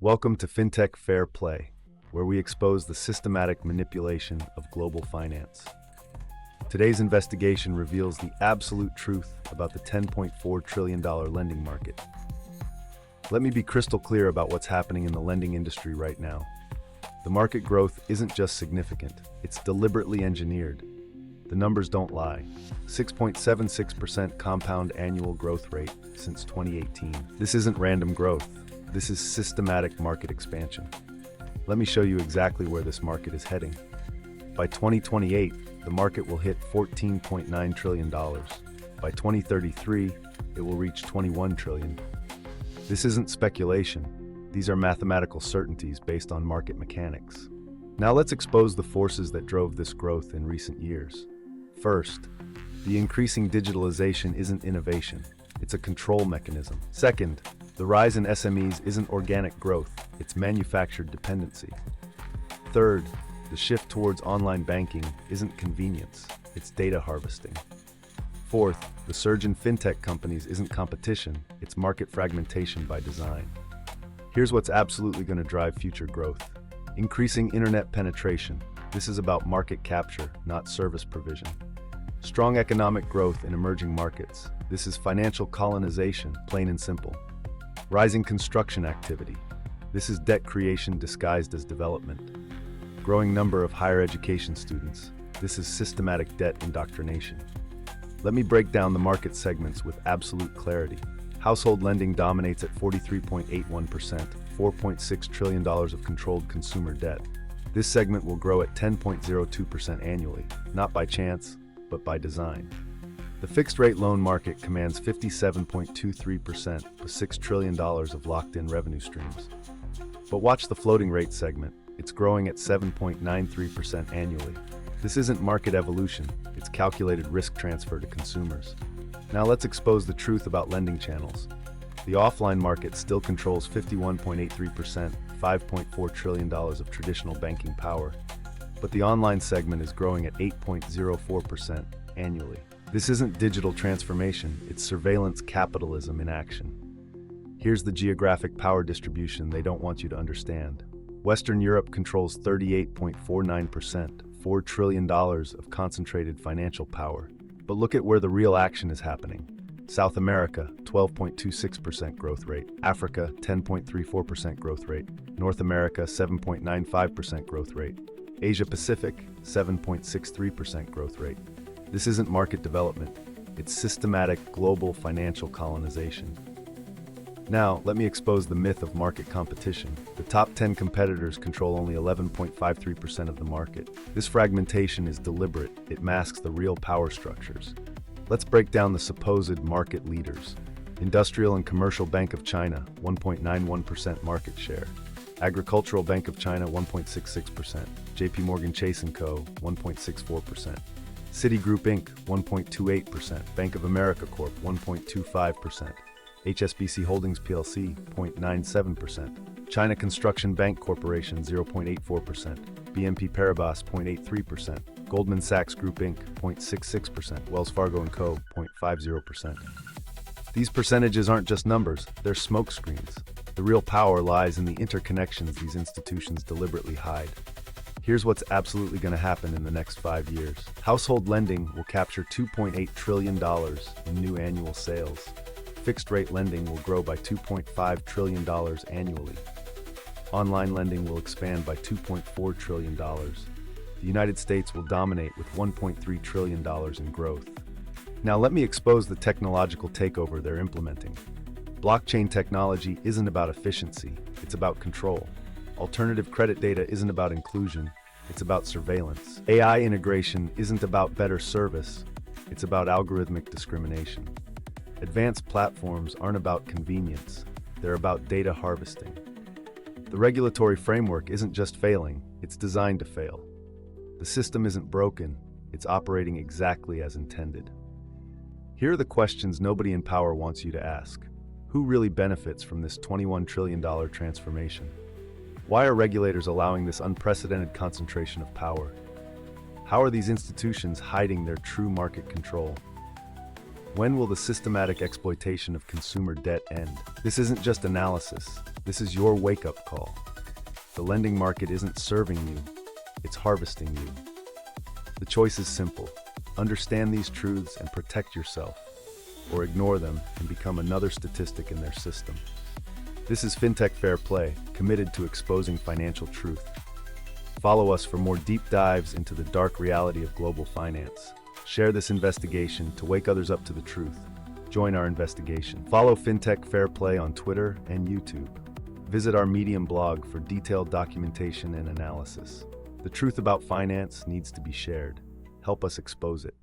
Welcome to Fintech Fair Play, where we expose the systematic manipulation of global finance. Today's investigation reveals the absolute truth about the $10.4 trillion lending market. Let me be crystal clear about what's happening in the lending industry right now. The market growth isn't just significant, it's deliberately engineered. The numbers don't lie. 6.76% compound annual growth rate since 2018. This isn't random growth. This is systematic market expansion. Let me show you exactly where this market is heading. By 2028, the market will hit $14.9 trillion. By 2033, it will reach $21 trillion. This isn't speculation. These are mathematical certainties based on market mechanics. Now let's expose the forces that drove this growth in recent years. First, the increasing digitalization isn't innovation. It's a control mechanism. Second, the rise in SMEs isn't organic growth, it's manufactured dependency. Third, the shift towards online banking isn't convenience, it's data harvesting. Fourth, the surge in fintech companies isn't competition, it's market fragmentation by design. Here's what's absolutely going to drive future growth. Increasing internet penetration. This is about market capture, not service provision. Strong economic growth in emerging markets. This is financial colonization, plain and simple. Rising construction activity. This is debt creation disguised as development. Growing number of higher education students. This is systematic debt indoctrination. Let me break down the market segments with absolute clarity. Household lending dominates at 43.81%, $4.6 trillion of controlled consumer debt. This segment will grow at 10.02% annually, not by chance, but by design. The fixed-rate loan market commands 57.23% with $6 trillion of locked-in revenue streams. But watch the floating rate segment. It's growing at 7.93% annually. This isn't market evolution, it's calculated risk transfer to consumers. Now let's expose the truth about lending channels. The offline market still controls 51.83%, $5.4 trillion of traditional banking power. But the online segment is growing at 8.04% annually. This isn't digital transformation, it's surveillance capitalism in action. Here's the geographic power distribution they don't want you to understand. Western Europe controls 38.49%, $4 trillion of concentrated financial power. But look at where the real action is happening. South America, 12.26% growth rate. Africa, 10.34% growth rate. North America, 7.95% growth rate. Asia Pacific, 7.63% growth rate. This isn't market development, it's systematic global financial colonization. Now, let me expose the myth of market competition. The top 10 competitors control only 11.53% of the market. This fragmentation is deliberate, it masks the real power structures. Let's break down the supposed market leaders. Industrial and Commercial Bank of China, 1.91% market share. Agricultural Bank of China, 1.66%. JP Morgan Chase & Co., 1.64%. Citigroup Inc., 1.28%. Bank of America Corp., 1.25%. HSBC Holdings plc, 0.97%. China Construction Bank Corporation, 0.84%. BNP Paribas, 0.83%. Goldman Sachs Group Inc., 0.66%. Wells Fargo & Co., 0.50%. These percentages aren't just numbers, they're smokescreens. The real power lies in the interconnections these institutions deliberately hide. Here's what's absolutely going to happen in the next 5 years. Household lending will capture $2.8 trillion in new annual sales. Fixed-rate lending will grow by $2.5 trillion annually. Online lending will expand by $2.4 trillion. The United States will dominate with $1.3 trillion in growth. Now let me expose the technological takeover they're implementing. Blockchain technology isn't about efficiency, it's about control. Alternative credit data isn't about inclusion, it's about surveillance. AI integration isn't about better service, it's about algorithmic discrimination. Advanced platforms aren't about convenience, they're about data harvesting. The regulatory framework isn't just failing, it's designed to fail. The system isn't broken, it's operating exactly as intended. Here are the questions nobody in power wants you to ask. Who really benefits from this $21 trillion transformation? Why are regulators allowing this unprecedented concentration of power? How are these institutions hiding their true market control? When will the systematic exploitation of consumer debt end? This isn't just analysis. This is your wake-up call. The lending market isn't serving you, it's harvesting you. The choice is simple. Understand these truths and protect yourself, or ignore them and become another statistic in their system. This is Fintech Fair Play, committed to exposing financial truth. Follow us for more deep dives into the dark reality of global finance. Share this investigation to wake others up to the truth. Join our investigation. Follow Fintech Fair Play on Twitter and YouTube. Visit our Medium blog for detailed documentation and analysis. The truth about finance needs to be shared. Help us expose it.